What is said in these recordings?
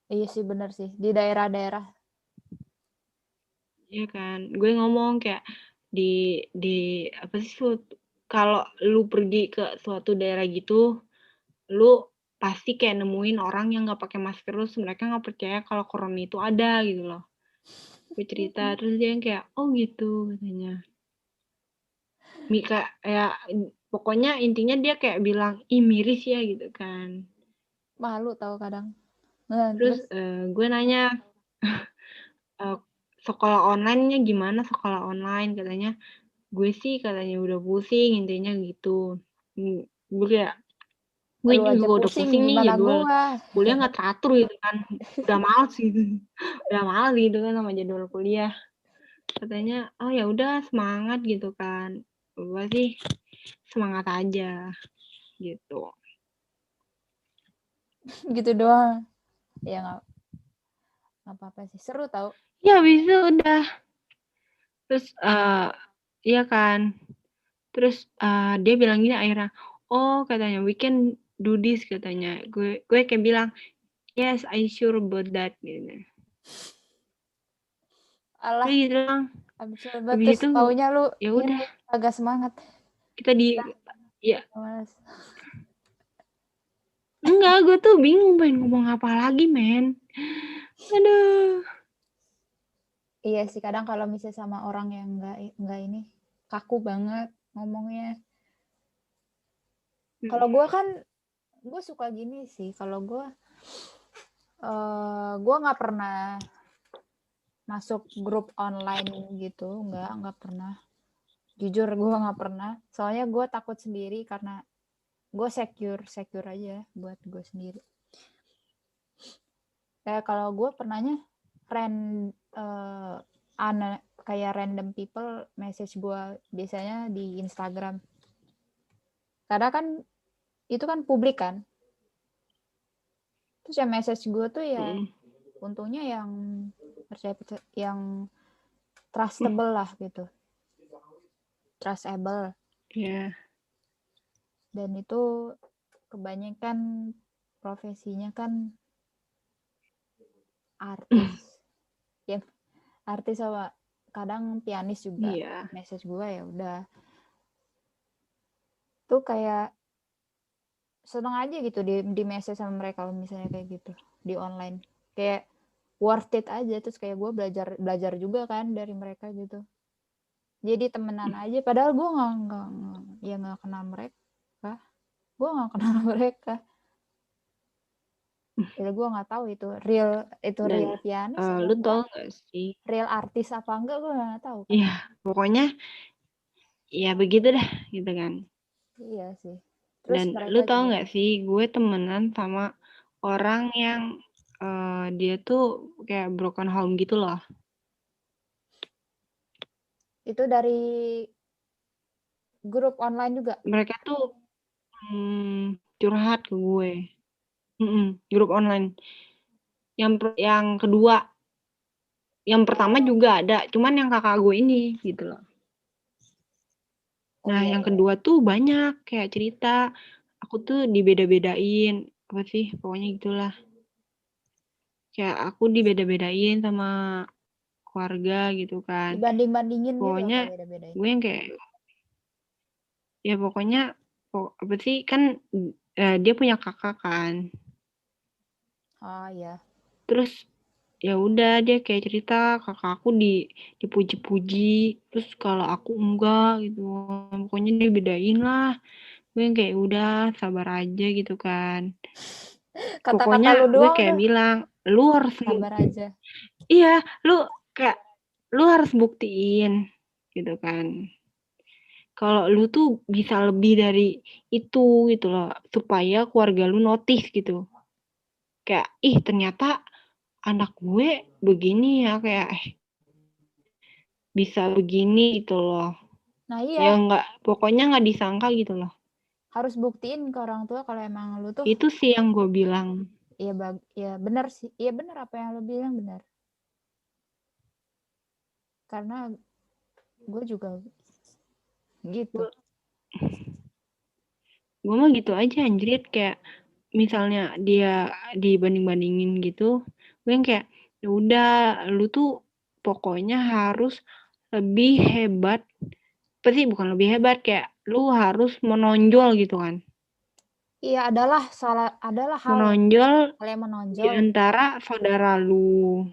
Iya sih bener sih di daerah-daerah. Iya kan, gue ngomong kayak di apa sih, kalau lu pergi ke suatu daerah gitu, lu pasti kayak nemuin orang yang nggak pakai masker, terus mereka nggak percaya kalau corona itu ada gitu loh. Gue cerita, terus dia yang kayak, oh gitu katanya. Mika ya, pokoknya intinya dia kayak bilang, ih miris ya gitu kan. Malu tahu kadang. Nah, Terus terus gue nanya, eh, sekolah online-nya gimana, sekolah online katanya. Gue sih katanya udah pusing intinya gitu. Gue kayak, gue lu aja juga udah pusing pusing nih gimana jadwal gua. kuliah nggak teratur gitu kan, udah males gitu, udah males gitu kan sama jadwal kuliah. Katanya, oh ya udah semangat gitu kan. Gue sih semangat aja gitu. Gitu doang. Ya nggak apa-apa sih. Seru tau. Ya habis itu udah. Terus iya kan. Terus dia bilang gini akhirnya, oh katanya we can do this katanya. Gue kayak bilang, yes I sure about that gitu. Alah, Udah gitu doang. habis Habis terus itu taunya lu ya udah ini agak semangat. kita ya Malas. enggak, gue tuh bingung pengen ngomong apa lagi men. Aduh. Iya sih kadang kalau misalnya sama orang yang nggak ini kaku banget ngomongnya. Kalau gue kan gue suka gini sih. Kalau gue nggak pernah masuk grup online gitu, nggak pernah. Jujur gue nggak pernah. Soalnya gue takut sendiri karena gue secure aja buat gue sendiri. Kayak kalau gue pernahnya friend kayak random people message gue biasanya di Instagram. Karena kan itu kan publik kan. Terus yang message gue tuh ya untungnya yang yang trustable lah gitu. Trustable. Ya. Dan itu kebanyakan profesinya kan artis. Ya artis sama kadang pianis juga Iya. message gue ya udah tuh kayak seneng aja gitu di message sama mereka kalau misalnya kayak gitu di online kayak worth it aja terus kayak gue belajar juga kan dari mereka gitu jadi temenan aja padahal gue nggak kenal mereka gue nggak kenal mereka ya gue nggak tahu itu Dan real pianis apa lu enggak tau gak sih? real artis apa enggak gue nggak tahu kan Iya, pokoknya ya begitu dah gitu kan. iya sih terus Dan mereka lu tau juga gak sih, gue temenan sama orang yang dia tuh kayak broken home gitu loh. itu dari grup online juga Mereka tuh curhat ke gue. Grup online. Yang kedua, yang pertama juga ada, cuman yang kakak gue ini gitu loh. oh Nah, iya yang iya kedua tuh banyak kayak cerita, aku tuh dibeda-bedain, apa sih, pokoknya gitulah. Kayak aku dibeda-bedain sama keluarga gitu kan. dibanding-bandingin gitu Pokoknya apa beda-bedain gue yang kayak, ya pokoknya, apa sih, kan dia punya kakak kan. oh iya Terus ya udah dia kayak cerita kakak aku dipuji-puji, terus kalau aku enggak gitu. Pokoknya dia bedain lah. Gue yang kayak udah sabar aja gitu kan. kata-kata Pokoknya lu gue doang kayak tuh bilang, lu harus sabar aja iya, kayak lu harus buktiin gitu kan. Kalau lu tuh bisa lebih dari itu gitu loh, supaya keluarga lu notice gitu. Kayak, ih ternyata anak gue begini ya, kayak bisa begini gitu loh. nah Ya iya nggak, pokoknya nggak disangka gitu loh. harus buktiin ke orang tua kalau emang lu tuh Itu sih yang gue bilang. ya ya benar sih iya benar apa yang lu bilang benar karena gue juga gitu Gue mah gitu aja anjrit, kayak misalnya dia dibanding-bandingin gitu, Gue yang kayak, ya udah lu tuh pokoknya harus lebih hebat. Apa sih, bukan lebih hebat, kayak lu harus menonjol gitu kan. Iya, adalah hal Menonjol yang di menonjol. antara saudara lu.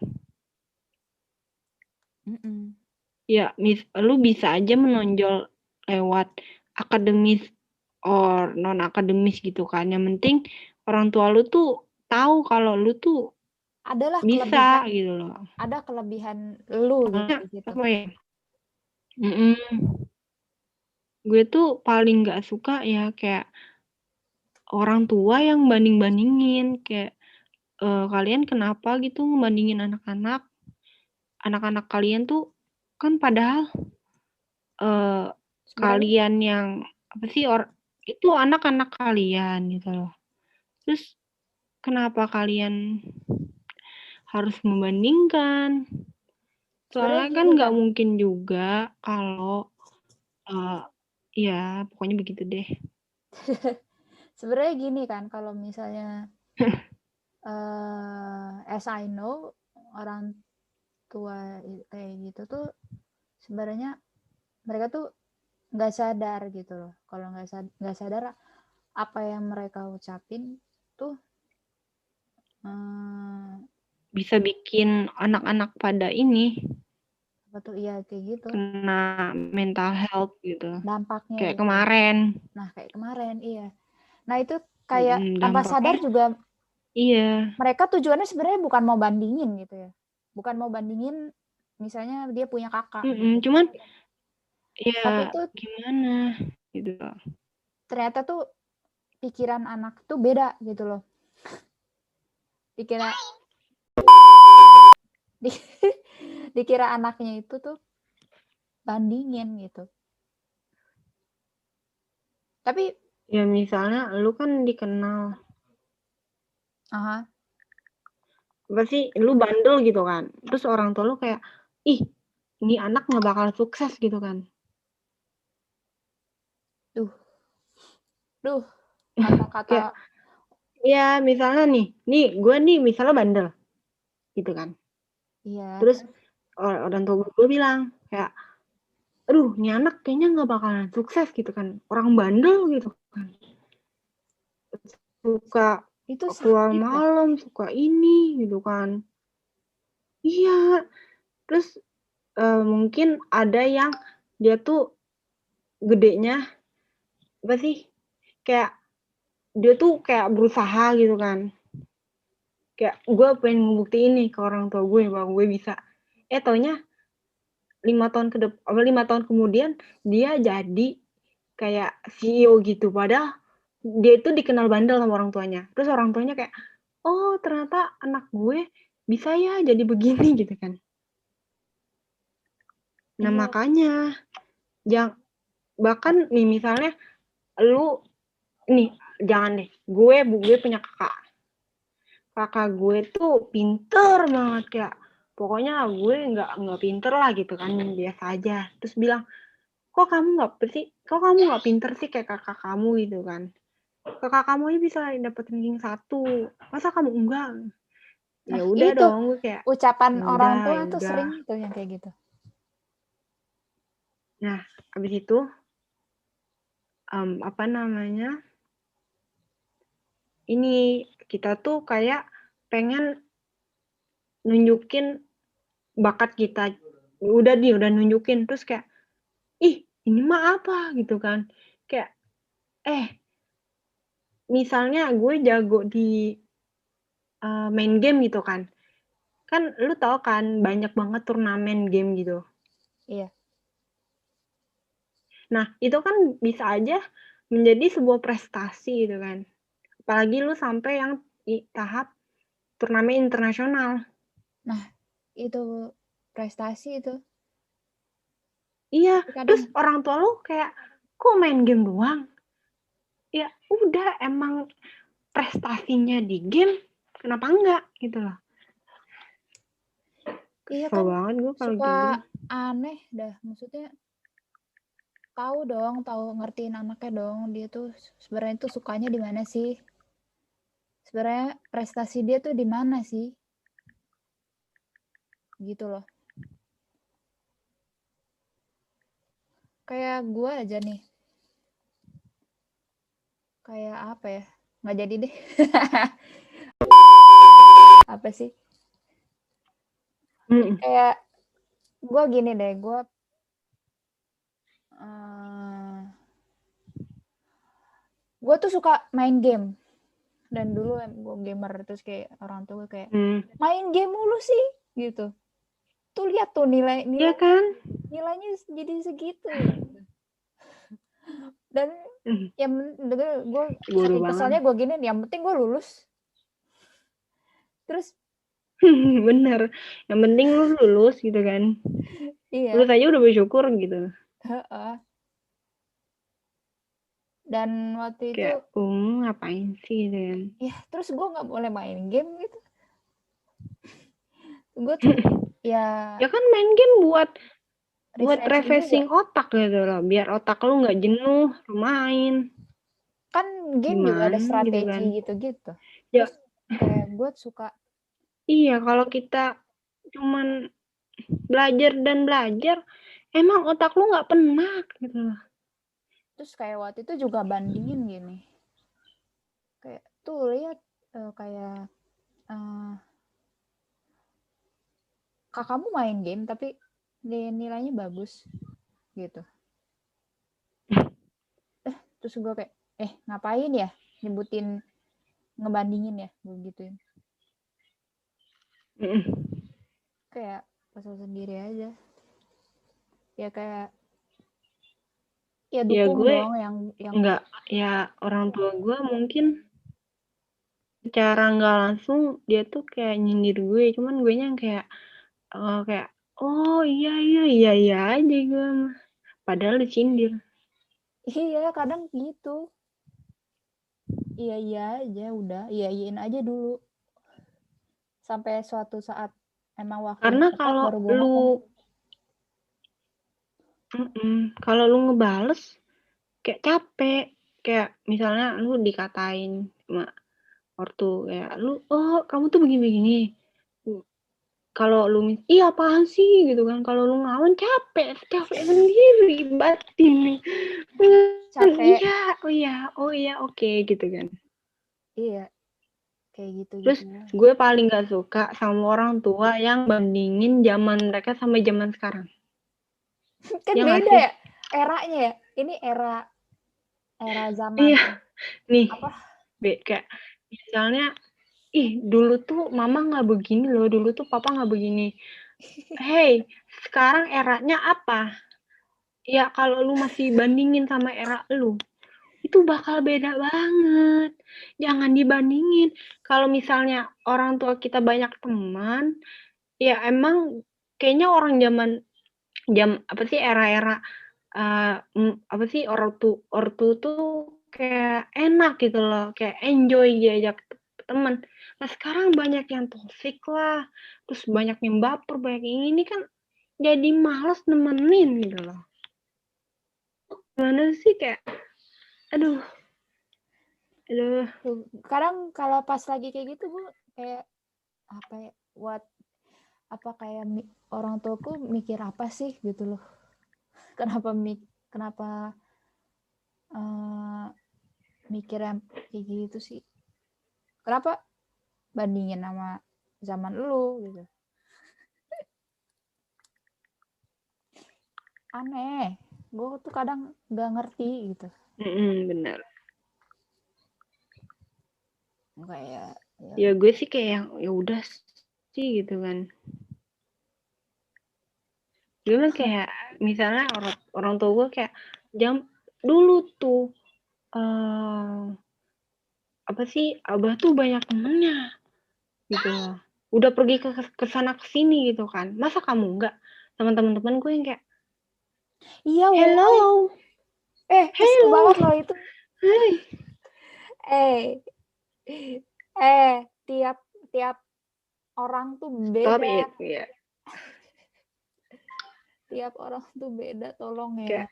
Mhm. Ya, lu bisa aja menonjol lewat akademis or non akademis gitu kan. Yang penting orang tua lu tuh tahu kalau lu tuh Adalah bisa kelebihan gitu loh. ada kelebihan lu gitu Soalnya di situ. apa ya? Gue tuh paling nggak suka ya kayak orang tua yang banding-bandingin kayak kalian kenapa gitu ngebandingin anak-anak kalian tuh kan padahal Sebenarnya kalian yang apa sih itu anak-anak kalian gitu loh. Terus kenapa kalian harus membandingkan? sebenarnya Soalnya kan gini nggak kan, mungkin juga kalau ya pokoknya begitu deh. sebenarnya gini kan kalau misalnya, as I know, orang tua kayak gitu tuh sebenarnya mereka tuh nggak sadar gitu loh. Kalau nggak sadar apa yang mereka ucapin tuh, eee, Bisa bikin anak-anak pada ini apa tuh, iya kayak gitu, kena mental health gitu. dampaknya Kayak gitu loh. kemarin. Nah, kayak kemarin, iya. Nah, itu kayak tanpa Dampaknya sadar juga iya. mereka tujuannya sebenarnya bukan mau bandingin gitu ya. Bukan mau bandingin misalnya dia punya kakak gitu. Cuman Tapi ya tuh gimana gitu. ternyata tuh pikiran anak tuh beda gitu loh. Dikira di, dikira anaknya itu tuh bandingin gitu. Tapi Ya misalnya lu kan dikenal aha, apa sih lu bandel gitu kan. Terus orang tua lu kayak ih ini anak nggak bakal sukses gitu kan. duh, duh, Kayak kata-kata ya misalnya nih gue nih misalnya bandel gitu kan. iya, Terus orang tua gue bilang kayak aduh ini anak kayaknya nggak bakalan sukses gitu kan. Orang bandel gitu kan. Suka itu keluar sakit dah. malam, suka ini gitu kan. Iya, terus mungkin ada yang dia tuh gedenya apa sih? Kayak dia tuh kayak berusaha gitu kan. Kayak gue pengen ngebuktiin nih ke orang tua gue bahwa gue bisa. Taunya 5 tahun kemudian dia jadi kayak CEO gitu. Padahal dia itu dikenal bandel sama orang tuanya. Terus orang tuanya kayak, oh ternyata anak gue bisa ya jadi begini gitu kan. Nah Iya, makanya bahkan nih misalnya lu nih jangan deh gue punya kakak gue tuh pinter banget kayak pokoknya gue nggak pinter lah gitu kan biasa aja terus bilang kok kamu nggak pinter sih kayak kakak kamu gitu kan kakak kamu aja bisa dapet ranking 1 masa kamu enggak ya nah udah itu dong gue kayak ucapan ya orang udah tua ya tuh udah sering tuh yang kayak gitu. nah abis itu apa namanya ini kita tuh kayak pengen nunjukin bakat kita udah nunjukin terus kayak ih ini mah apa gitu kan kayak misalnya gue jago di main game gitu kan lu tau kan banyak banget turnamen game gitu Iya. nah itu kan bisa aja menjadi sebuah prestasi gitu kan apalagi lu sampai yang di tahap turnamen internasional Nah, itu prestasi itu. iya Tapi kadang terus orang tua lu kayak kok main game doang ya udah emang prestasinya di game kenapa enggak gitu loh iya kesel kan banget gue kalau suka gitu aneh dah, maksudnya tahu dong, tahu ngertiin anaknya dong, dia tuh sebenarnya tuh sukanya di mana sih? Sebenarnya prestasi dia tuh di mana sih? gitu loh. Kayak gue aja nih, kayak apa ya, nggak jadi deh. Apa sih, Mm. kayak gue gini deh, gue tuh suka main game. Dan dulu gue gamer, terus kayak orang tua gue kayak, Mm. main game mulu sih gitu. Tuh lihat tuh Iya kan? nilainya jadi segitu gitu. Dan Mm. yang gue Bodoh saking banget. kesalnya gue gini, yang penting gue lulus. Terus Bener. Yang penting lu lulus gitu kan. iya, Lulus aja udah bersyukur gitu. heeh. Dan waktu itu Kayak, ngapain sih gitu kan. ya terus gue nggak boleh main game gitu. Gue tuh ya Ya kan main game buat refreshing juga. refreshing otak gitu loh. Biar otak lu nggak jenuh, lu main. Kan game juga ada Gimana gitu kan. strategi gitu-gitu. Ya, Terus kayak gue suka, iya kalau kita cuman belajar dan belajar, emang otak lu nggak penak gitu loh. terus kayak waktu itu juga bandingin gini. Kayak tuh lihat kayak kakakmu main game tapi nilainya bagus gitu. Terus gue kayak, ngapain ya nyebutin ngebandingin ya, gue gituin. Mm-mm. Kayak kesel sendiri aja. Ya kayak, ya Ya dukung gue dong yang nggak, ya orang tua gue mungkin secara nggak langsung dia tuh kayak nyindir gue, cuman gue yang kayak kayak oh iya iya iya iya aja gue mah. Padahal disindir. iya kadang gitu. Iya iya aja udah, iya iyain aja dulu. Sampai suatu saat emang waktunya Karena tepat kalau baru gue lu ngomong. kalau lu ngebales kayak capek, kayak misalnya lu dikatain sama ortu kayak lu, oh kamu tuh begini-begini. Kalau lu iya apaan sih gitu kan, kalau lu ngelawan capek sendiri batin nih. Capek, Iya oh iya oh iya oke gitu kan. iya kayak Terus gitu-gitu. gue paling gak suka sama orang tua yang bandingin zaman mereka sama zaman sekarang. Kan Ya nggak beda sih? ya eranya ya. Ini era zaman Iya, nih, apa? kayak misalnya, ih dulu tuh mama nggak begini loh, dulu tuh papa nggak begini. Hey, sekarang eranya apa? Ya kalau lu masih bandingin sama era lu, itu bakal beda banget. Jangan dibandingin. Kalau misalnya orang tua kita banyak teman, ya emang kayaknya orang apa sih era-era apa sih ortu tuh kayak enak gitu loh, kayak enjoy diajak teman. Nah sekarang banyak yang toxic lah, terus banyak yang baper, banyak yang ini kan jadi males nemenin gitu loh. Gimana sih kayak, aduh. Kadang kalau pas lagi kayak gitu gue kayak apa ya, kayak orang tuaku mikir apa sih gitu loh. Kenapa mikirnya kayak gitu sih? Kenapa bandingin sama zaman lu gitu? Aneh. Gue tuh kadang nggak ngerti gitu. Bener. Kayak Ya gue sih kayak yang ya udah sih gitu kan. Gue mah kayak misalnya orang tua gue kayak jam dulu tuh apa sih abah tuh banyak temennya gitu loh, udah pergi ke sana ke sini gitu kan, masa kamu enggak sama teman-teman gue yang kayak iya woi. hello Kesel hello banget loh itu. hai Eh, tiap tiap orang tuh stop beda. it ya. Tiap orang tuh beda, tolong ya. Kayak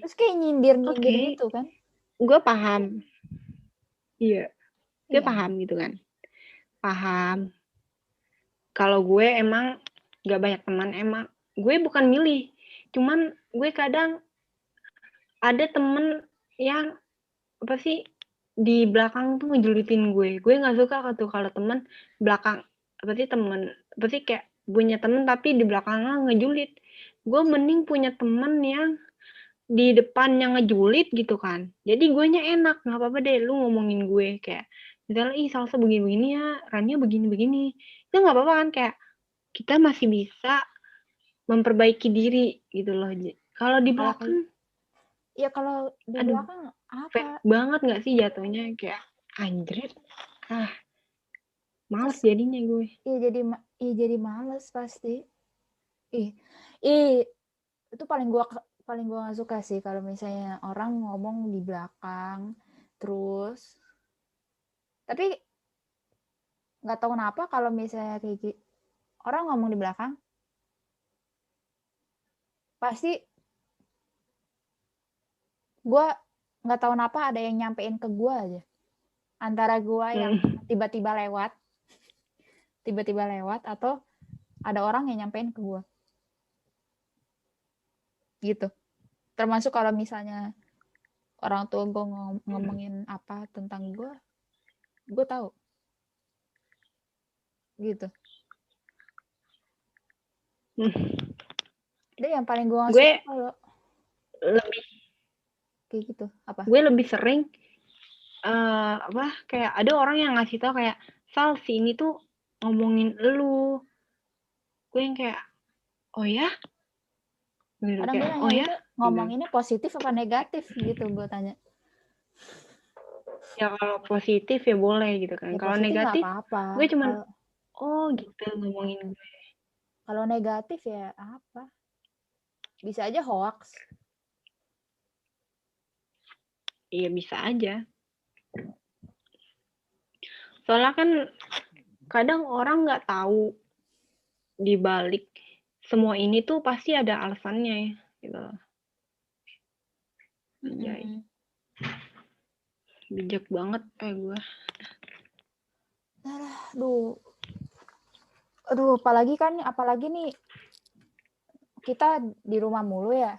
Terus kayak nyindir-nyindir oke, gitu kan. gue paham, iya gue Iya. paham gitu kan, paham kalau gue emang Gak banyak teman emang. Gue bukan milih, cuman gue kadang ada temen yang apa sih di belakang tuh ngejulitin gue. Gue nggak suka tuh kalau temen belakang apa sih temen apa sih kayak punya temen tapi di belakangnya ngejulit. Gue mending punya temen yang di depannya ngejulit gitu kan. Jadi guenya enak, nggak apa-apa deh lu ngomongin gue kayak misalnya ih Salsa begini-begini ya, Rania begini-begini. Itu nggak apa-apa kan kayak kita masih bisa memperbaiki diri gitu loh. Kalau di Kalau kayak belakang, ya kalau di aduh, belakang fake apa? banget nggak sih jatuhnya kayak anjrit. Ah, males Kes jadinya gue. iya jadi males pasti. Ih, ih itu paling gua nggak suka sih kalau misalnya orang ngomong di belakang terus tapi nggak tahu kenapa kalau misalnya kayak gitu orang ngomong di belakang pasti gua nggak tahu kenapa ada yang nyampein ke gua aja antara gua yang tiba-tiba lewat atau ada orang yang nyampein ke gua gitu termasuk kalau misalnya orang tua gua ngomongin apa tentang gua tahu gitu deh yang paling gua nggak gue suka kalau lebih kayak gitu apa gue lebih sering apa kayak ada orang yang ngasih tau kayak Sal si ini tuh ngomongin lu, gue yang kayak oh ya gitu kadang gue kayak nanya oh ya gitu gitu. ngomonginnya positif apa negatif gitu gue tanya Ya kalau positif ya boleh gitu kan, ya kalau positif nggak negatif apa-apa gue cuman oh gitu ngomongin gue. kalau negatif ya apa bisa aja hoax Iya bisa aja, soalnya kan kadang orang nggak tahu di balik semua ini tuh pasti ada alasannya ya gitu. Anjay, bijak banget gue. aduh apalagi nih kita di rumah mulu ya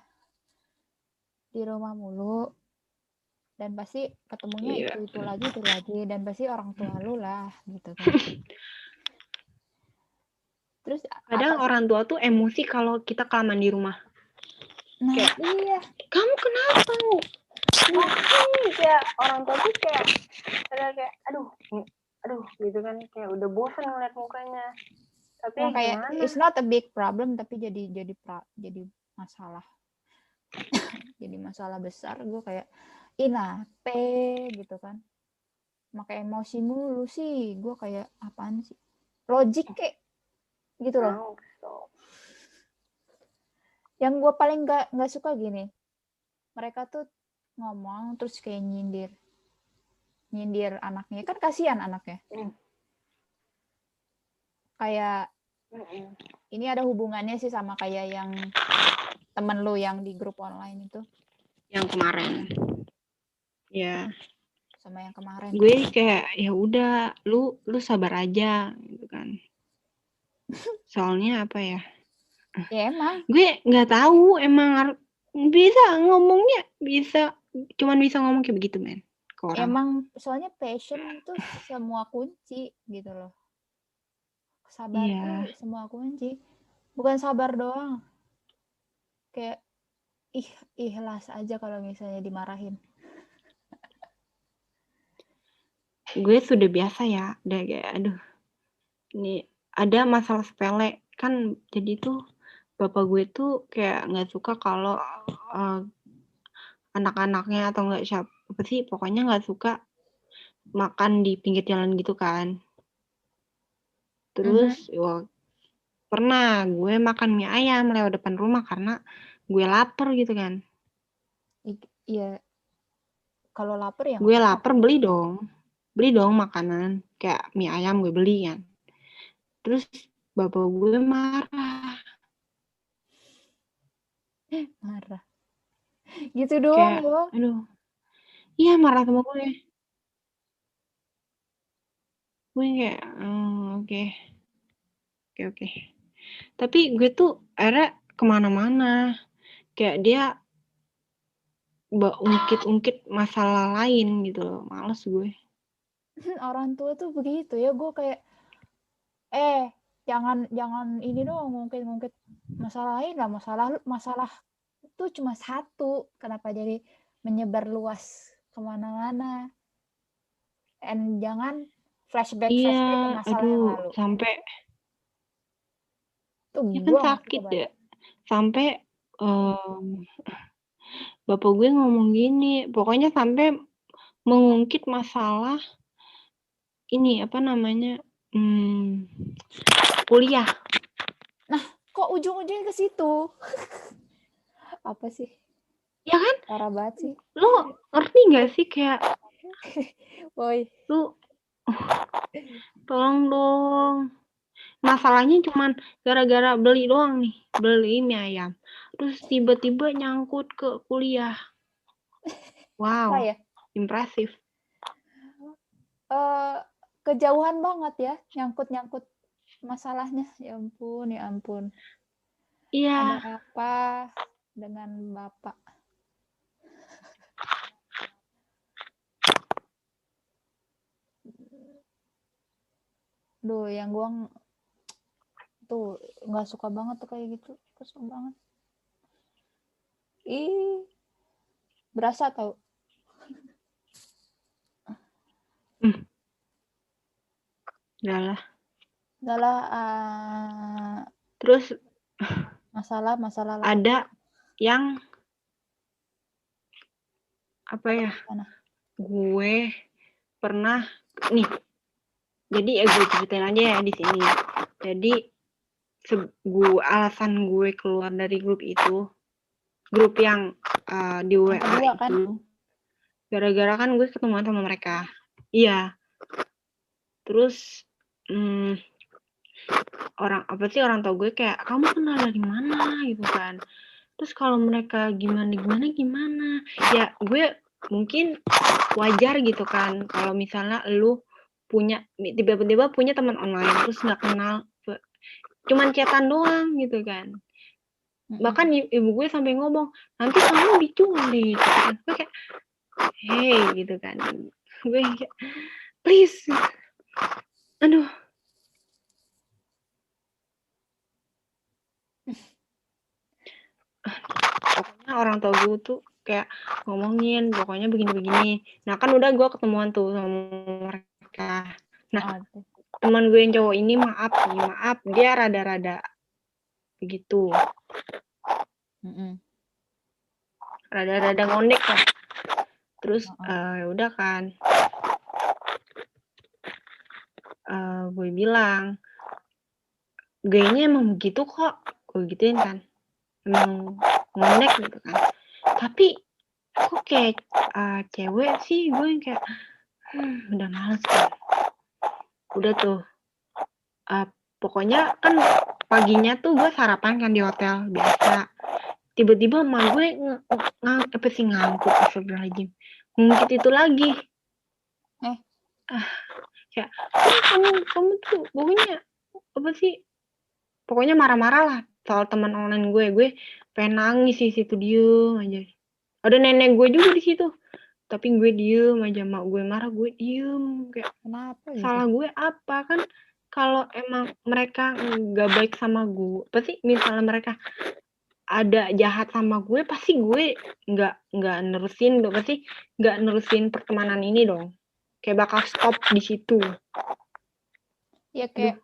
dan pasti ketemunya Iya. itu lagi dan pasti orang tua lu lah gitu kan terus apa Kadang orang tua tuh emosi kalau kita kelamaan di rumah. nah Kayak, iya kamu kenapa? Kayak orang tua tuh kayak aduh gitu kan kayak udah bosan ngeliat mukanya. Tapi yang kayak gimana? it's not a big problem tapi jadi masalah jadi masalah besar gue kayak inape gitu kan pakai emosi mulu sih gue kayak apaan sih logik kek gitu loh yang gue paling nggak suka gini mereka tuh ngomong terus kayak nyindir anaknya kan kasihan anaknya kayak ini ada hubungannya sih sama kayak yang temen lu yang di grup online itu Yang kemarin ya sama yang kemarin gue kayak ya udah lu sabar aja gitu kan, soalnya apa ya ya emang gue nggak tahu emang bisa ngomongnya bisa cuman bisa ngomong kayak begitu men ke orang. emang soalnya passion itu semua kunci gitu loh sabar tuh Iya, semua kunci bukan sabar doang kayak ikhlas aja kalau misalnya dimarahin gue sudah biasa ya udah kayak aduh ini ada masalah sepele kan, jadi tuh bapak gue tuh kayak nggak suka kalau anak-anaknya atau nggak siapa apa sih pokoknya nggak suka makan di pinggir jalan gitu kan. Terus pernah gue makan mie ayam lewat depan rumah karena gue lapar gitu kan. Iya kalau lapar ya nggak Gue apa-apa lapar beli dong makanan kayak mie ayam gue beli kan. Terus bapak gue marah marah gitu doang kayak loh aduh iya marah sama gue kayak oke. Tapi gue tuh akhirnya kemana-mana. Kayak dia ungkit-ungkit masalah lain gitu loh. Males gue. Orang tua tuh begitu ya, gue kayak jangan ini dong ngungkit-ngungkit masalah lain lah, masalah tuh cuma satu, kenapa jadi menyebar luas kemana-mana, and jangan flashback Iya, ke masalah yang aduh, lalu. sampai Tuh ya kan gue nggak suka sakit banget. ya. Sampai bapak gue ngomong gini, pokoknya sampai mengungkit masalah ini apa namanya kuliah. Nah, kok ujung-ujungnya ke situ? Apa sih? Ya kan? Parah banget sih. Lo ngerti gak sih kayak Woi. lu tolong dong. Masalahnya cuman gara-gara beli doang nih, beli mie ayam. Terus tiba-tiba nyangkut ke kuliah. Wow, Ya? impresif. Kejauhan banget ya, nyangkut masalahnya. Ya ampun, ya ampun. Iya. Ada apa dengan Bapak? Duh, yang gue tuh nggak suka banget tuh kayak gitu, kesel banget. Berasa tau. Udah Adalah Terus masalah lain. ada yang apa ya? Mana? Gue pernah nih. Jadi gue ceritain aja ya di sini. Jadi alasan gue keluar dari grup itu, grup yang di WA kedua, itu, kan? gara-gara kan gue ketemuan sama mereka. Iya. Terus orang tua gue kayak, kamu kenal dari mana gitu kan. Terus kalau mereka gimana ya gue mungkin wajar gitu kan kalau misalnya lu punya tiba-tiba punya teman online terus nggak kenal, cuman chatan doang gitu kan. Bahkan ibu gue sampai ngomong, nanti kamu diculik gitu kan. Gue kayak hey gitu kan, gue kayak please, aduh. Pokoknya orang tua gue tuh kayak ngomongin pokoknya begini-begini. Nah kan udah gue ketemuan tuh sama mereka. Nah teman gue yang cowok ini maaf dia rada-rada begitu, rada-rada ngondek lah. Terus udah kan, gue bilang gayanya emang begitu kok, gue gituin kan, emang ngondek gitu kan. Tapi kok kayak cewek sih, gue yang kayak udah males kan. Udah tuh pokoknya kan paginya tuh gue sarapan kan di hotel biasa. Tiba-tiba emak gue ngangkut astagfirullahaladzim, ngungkit itu lagi. Kayak kamu tuh pokoknya apa sih, pokoknya marah-marah lah soal teman online gue pengen nangis di situ, diem aja. Ada nenek gue juga di situ tapi gue diem aja. Mak gue marah gue diem, kayak kenapa gitu? salah gue apa kan? Kalau emang mereka nggak baik sama gue, pasti misalnya mereka ada jahat sama gue, pasti gue nggak nerusin dong, pasti nggak nerusin pertemanan ini dong, kayak bakal stop di situ. Ya kayak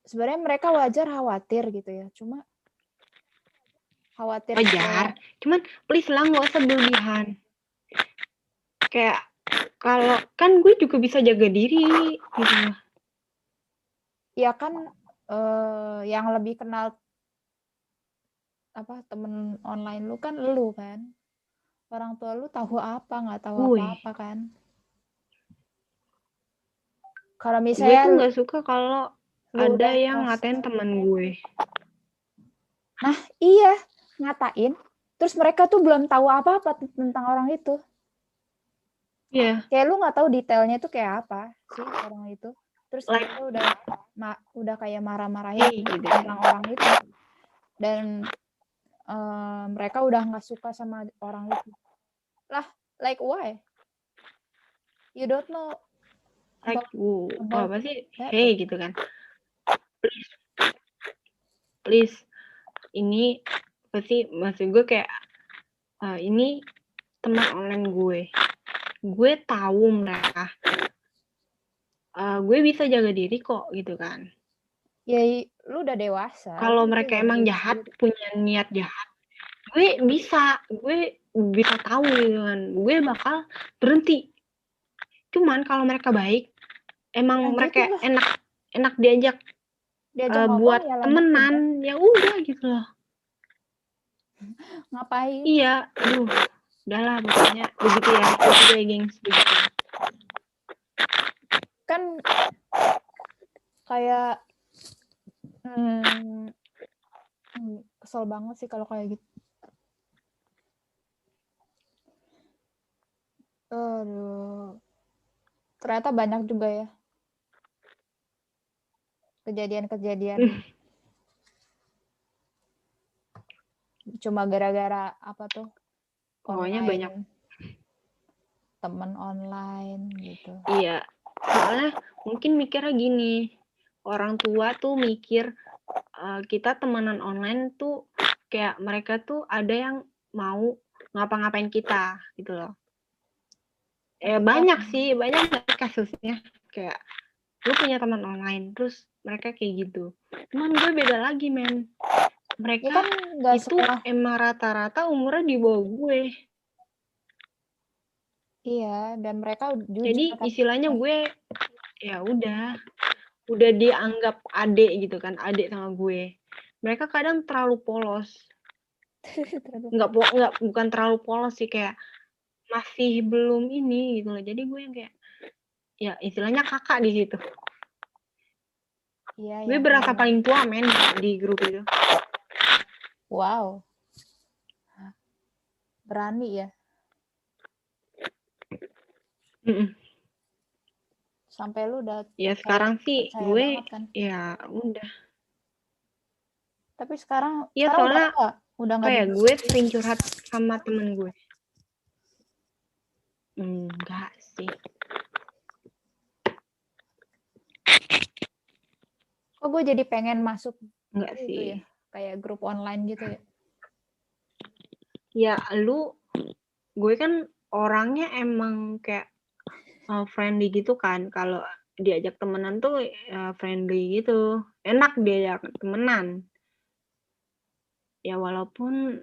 sebenarnya mereka wajar khawatir gitu ya, cuma khawatir wajar, cuman please lah nggak usah berlebihan. Kayak kalau kan gue juga bisa jaga diri gitu. Ya kan yang lebih kenal apa temen online lu kan lu kan, orang tua lu tahu apa nggak tahu apa-apa kan. Kalau misalnya gue tuh nggak suka kalau ada yang ngatain teman gue. Nah iya, ngatain terus mereka tuh belum tahu apa-apa tentang orang itu. Kayak lu nggak tahu detailnya tuh kayak apa sih orang itu, Terus like mereka udah kayak marah-marahin hey gitu kan. orang-orang itu. Dan mereka udah nggak suka sama orang itu. Lah, like why? You don't know Like about apa sih? that Hey person. gitu kan. Please ini apa sih, maksud gue kayak ini teman online gue tahu mereka, gue bisa jaga diri kok gitu kan. Ya lu udah dewasa. Kalau Lu mereka jaga emang diri jahat, sendiri. punya niat jahat, gue bisa tahu gitu kan, gue bakal berhenti. Cuman kalau mereka baik, emang Lanjutin mereka lah. enak diajak Diajak buat ngomong ya lanjutin lah. temenan, ya udah gitu loh. Ngapain? Iya, aduh, udahlah pokoknya begitu ya, gengs, begitu. Kan kayak kesel banget sih kalau kayak gitu. Aduh. Ternyata banyak juga ya kejadian-kejadian. Cuma gara-gara apa tuh? Pokoknya Online, banyak. temen online gitu. Iya, soalnya mungkin mikirnya gini, orang tua tuh mikir kita temenan online tuh kayak mereka tuh ada yang mau ngapa-ngapain kita gitu loh. Banyak sih, banyak kasusnya kayak lu punya teman online terus mereka kayak gitu. Cuman gue beda lagi, men. Mereka Ya kan itu emang rata-rata umurnya di bawah gue. Iya, dan mereka jujur. Jadi istilahnya gue ya udah dianggap adik gitu kan, adik sama gue. Mereka kadang terlalu polos. Bukan terlalu polos sih, kayak masih belum ini gitu loh. Jadi gue yang kayak ya istilahnya kakak di situ. Iya, gue berasa paling tua, men, di grup itu. Wow. Berani ya. Sampai lu udah ya sekarang sih gue kan? ya udah. Tapi sekarang ya soalnya udah nggak kayak gue sering curhat sama temen gue. Enggak sih. Kok gue jadi pengen masuk enggak gitu sih ya, kayak grup online gitu ya. Ya gue kan orangnya emang kayak friendly gitu kan. Kalau diajak temenan tuh friendly gitu, enak diajak temenan. Ya walaupun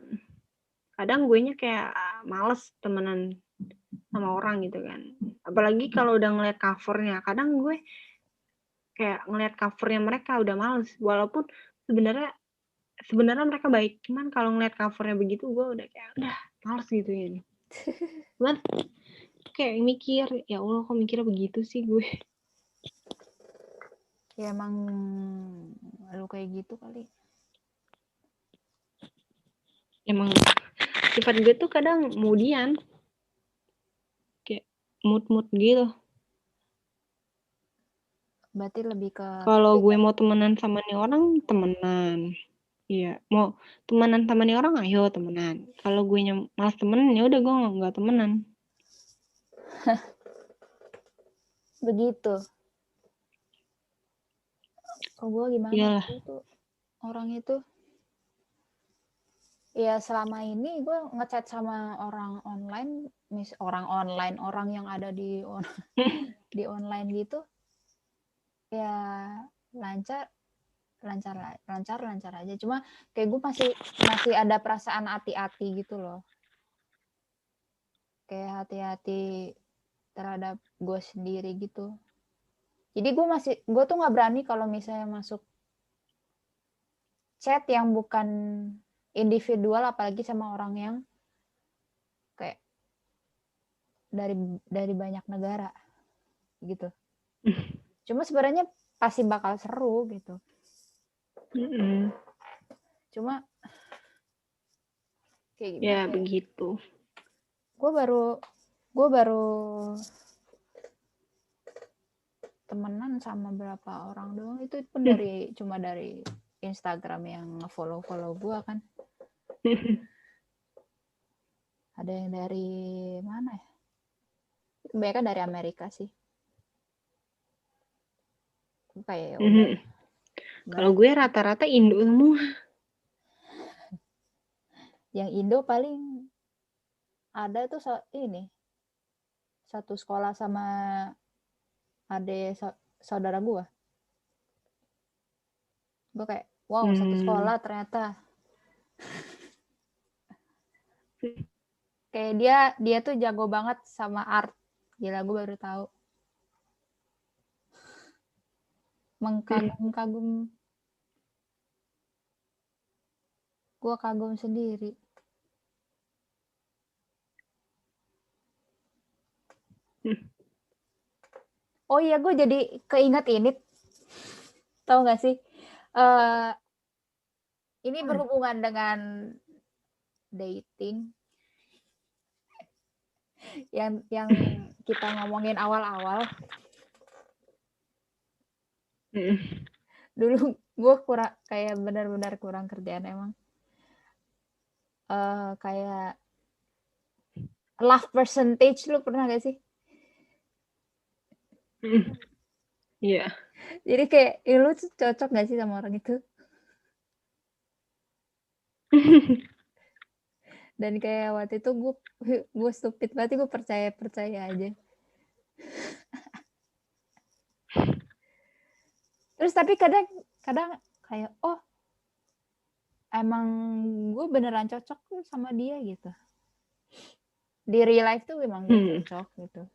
kadang gue nya kayak males temenan sama orang gitu kan. Apalagi kalau udah ngeliat covernya, kadang gue kayak ngeliat covernya mereka udah males. Walaupun sebenarnya mereka baik, cuman kalau ngeliat covernya begitu gue udah kayak udah males gitu ya nih. Cuman kayak mikir, ya Allah kok mikirnya begitu sih gue. Ya emang lu kayak gitu kali. Emang sifat gue tuh kadang kemudian kayak mood gitu. Berarti lebih ke kalau gue mau temenan sama nih orang, temenan. Iya, mau temenan sama nih orang, ayo temenan. Kalau gue malas temenan, ya udah gue nggak temenan. Begitu. Kalau gue gimana? Iyalah. Itu orang itu. Ya selama ini gue ngechat sama orang online, orang yang ada di di online gitu, ya lancar aja. Cuma kayak gue masih ada perasaan hati-hati gitu loh. Kayak hati-hati terhadap gue sendiri gitu. Jadi gue tuh nggak berani kalau misalnya masuk chat yang bukan individual, apalagi sama orang yang kayak dari banyak negara gitu. Cuma sebenarnya pasti bakal seru gitu. Cuma kayak gimana ya begitu. Gue baru temenan sama berapa orang doang, itu pun cuma dari Instagram yang follow gua kan. Ada yang dari mana ya? Kebanyakan dari Amerika sih. Kayak udah. Kalau gue rata-rata Indo semua. Yang Indo paling ada tuh ini satu sekolah sama saudara gue kayak wow satu sekolah ternyata. Kayak dia tuh jago banget sama art, gila, gue baru tahu. Mengkagum gue kagum sendiri. Oh iya, gue jadi keinget ini, tahu nggak sih? Ini berhubungan dengan dating yang kita ngomongin awal-awal. Dulu gue kayak benar-benar kurang kerjaan emang. Kayak love percentage, lu pernah gak sih? Iya. Jadi kayak lu cocok gak sih sama orang itu? Dan kayak waktu itu gue stupid banget, gue percaya aja. Terus tapi kadang kayak oh emang gue beneran cocok tuh sama dia gitu. Di real life tuh emang gue cocok gitu.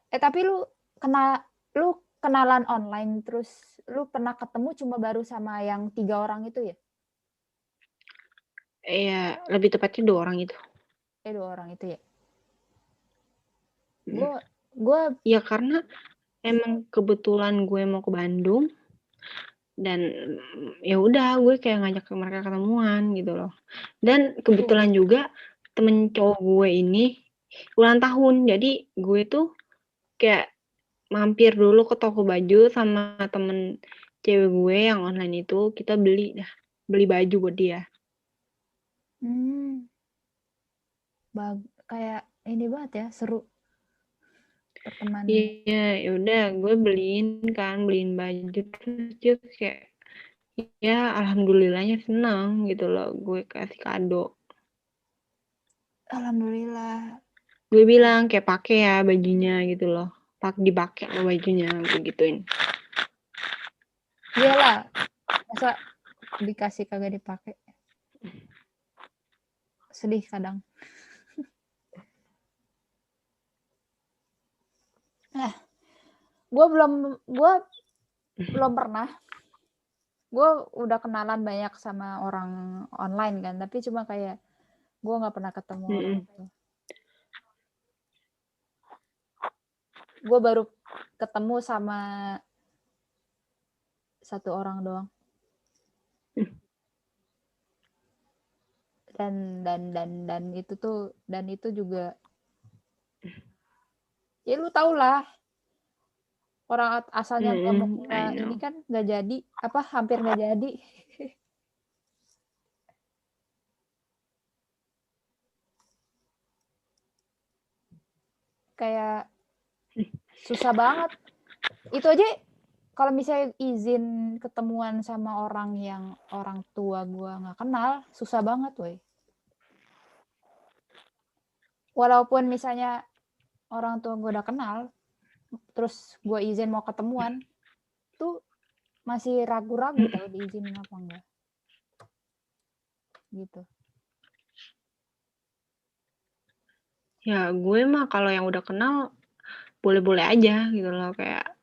Tapi lu kenalan online terus lu pernah ketemu cuma baru sama yang 3 orang itu ya? Iya, lebih tepatnya 2 orang itu. 2 orang itu ya? Gue ya karena emang kebetulan gue mau ke Bandung dan ya udah gue kayak ngajak mereka ketemuan gitu loh. Dan kebetulan juga temen cowok gue ini ulang tahun, jadi gue tuh kayak mampir dulu ke toko baju sama temen cewek gue yang online itu, kita beli baju buat dia. Kayak ini banget ya, seru pertemanan. Iya, ya udah gue beliin baju, terus dia kayak ya alhamdulillahnya senang gitu loh gue kasih kado. Alhamdulillah. Gue bilang kayak pakai ya bajunya gitu loh, dipakai lo bajunya, gue gituin. Iyalah, masa dikasih kagak dipakai, sedih kadang. Gue belum pernah. Gue udah kenalan banyak sama orang online kan, tapi cuma kayak gue nggak pernah ketemu orang itu. Gue baru ketemu sama satu orang doang. Dan itu juga ya lu tau lah, orang asalnya ini kan nggak jadi, hampir nggak jadi. Kayak susah banget. Itu aja kalau misalnya izin ketemuan sama orang yang orang tua gue nggak kenal, susah banget woy. Walaupun misalnya orang tua gue udah kenal, terus gue izin mau ketemuan, tuh masih ragu-ragu tau diizinin apa enggak. Gitu. Ya gue mah kalau yang udah kenal boleh-boleh aja gitu loh, kayak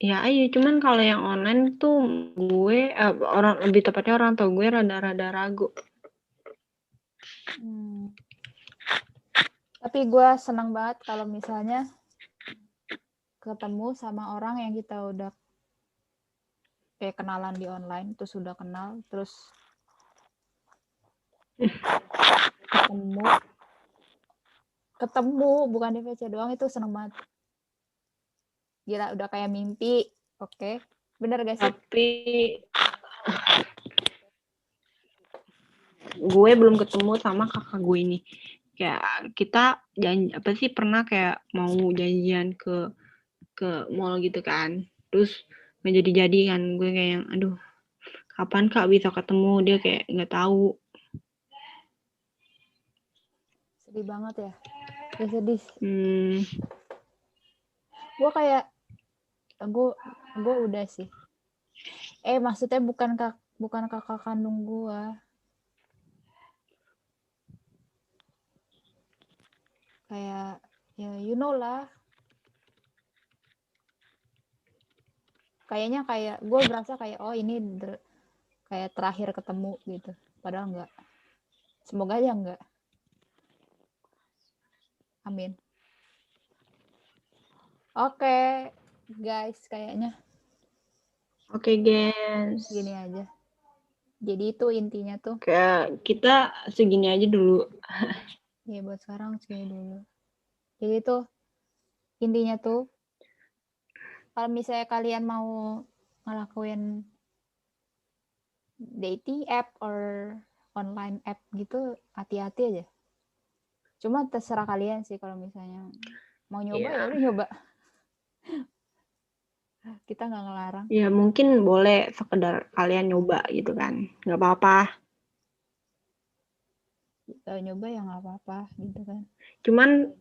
ya ayo, cuman kalau yang online tuh gue lebih tepatnya orang tua gue rada-rada ragu. Tapi gue senang banget kalau misalnya ketemu sama orang yang kita udah kayak kenalan di online, terus udah kenal, terus ketemu bukan di VC doang, itu seneng banget. Gila, udah kayak mimpi. Oke. Bener gak sih? Tapi gue belum ketemu sama kakak gue ini. Kayak kita apa sih pernah kayak mau janjian ke mall gitu kan. Terus nggak jadi kan, gue kayak yang aduh kapan Kak bisa ketemu, dia kayak nggak tahu. Sedih banget ya. Ya sedih. Gue kayak gue udah sih. Maksudnya bukan kakak kandung gue. Kayak ya you know lah. Kayaknya kayak gue berasa kayak ini kayak terakhir ketemu gitu. Padahal enggak. Semoga aja enggak. Amin. Oke, guys, kayaknya. Oke, guys. Gini aja. Jadi itu intinya tuh. Kayak kita segini aja dulu. Ya buat sekarang segini dulu. Jadi tuh intinya tuh kalau misalnya kalian mau ngelakuin dating app or online app gitu, hati-hati aja. Cuma terserah kalian sih kalau misalnya mau nyoba ya lu nyoba. Kita nggak ngelarang. Ya mungkin boleh sekedar kalian nyoba gitu kan, nggak apa-apa. Kalau nyoba ya nggak apa-apa gitu kan. Cuman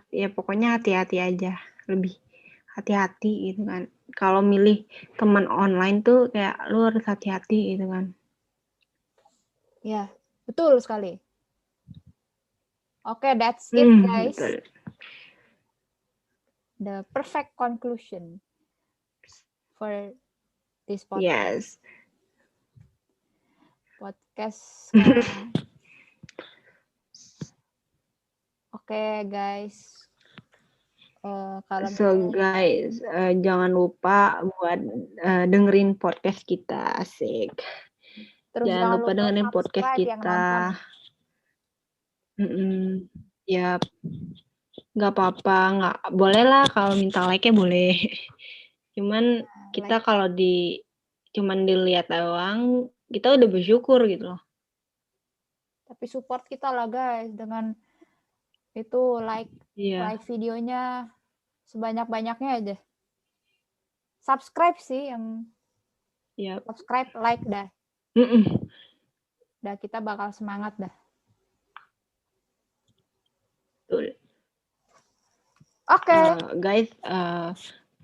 ya pokoknya hati-hati aja, lebih hati-hati gitu kan. Kalau milih teman online tuh kayak lu harus hati-hati gitu kan. Ya, betul sekali. Oke, that's it guys. Betul. The perfect conclusion for this podcast. Yes. Podcast sekarang. Oke, guys. Kalau guys, jangan lupa buat dengerin podcast kita, asik. Terus jangan lupa dengerin podcast kita. Ya, nggak apa-apa, nggak boleh lah kalau minta like-nya boleh. Cuman kita kalau cuman dilihat doang, kita udah bersyukur gitu loh. Tapi support kita lah guys dengan itu like videonya sebanyak-banyaknya aja. Subscribe sih yang subscribe, like dah. Dah kita bakal semangat dah. Betul. Oke. Guys,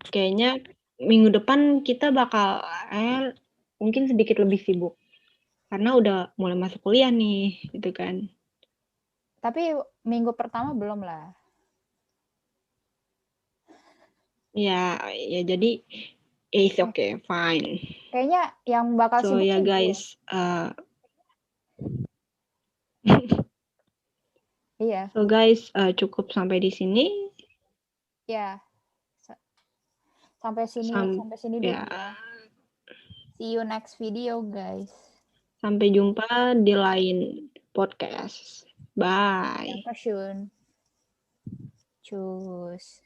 kayaknya minggu depan kita bakal mungkin sedikit lebih sibuk. Karena udah mulai masuk kuliah nih, gitu kan. Tapi minggu pertama belum lah. Ya jadi it's okay, fine. Kayaknya yang bakal sibuk ya guys, iya. So guys, cukup sampai di sini. Ya. Sampai sini dulu ya. See you next video guys. Sampai jumpa di lain podcast. Bye. Dankeschön. Tschüss.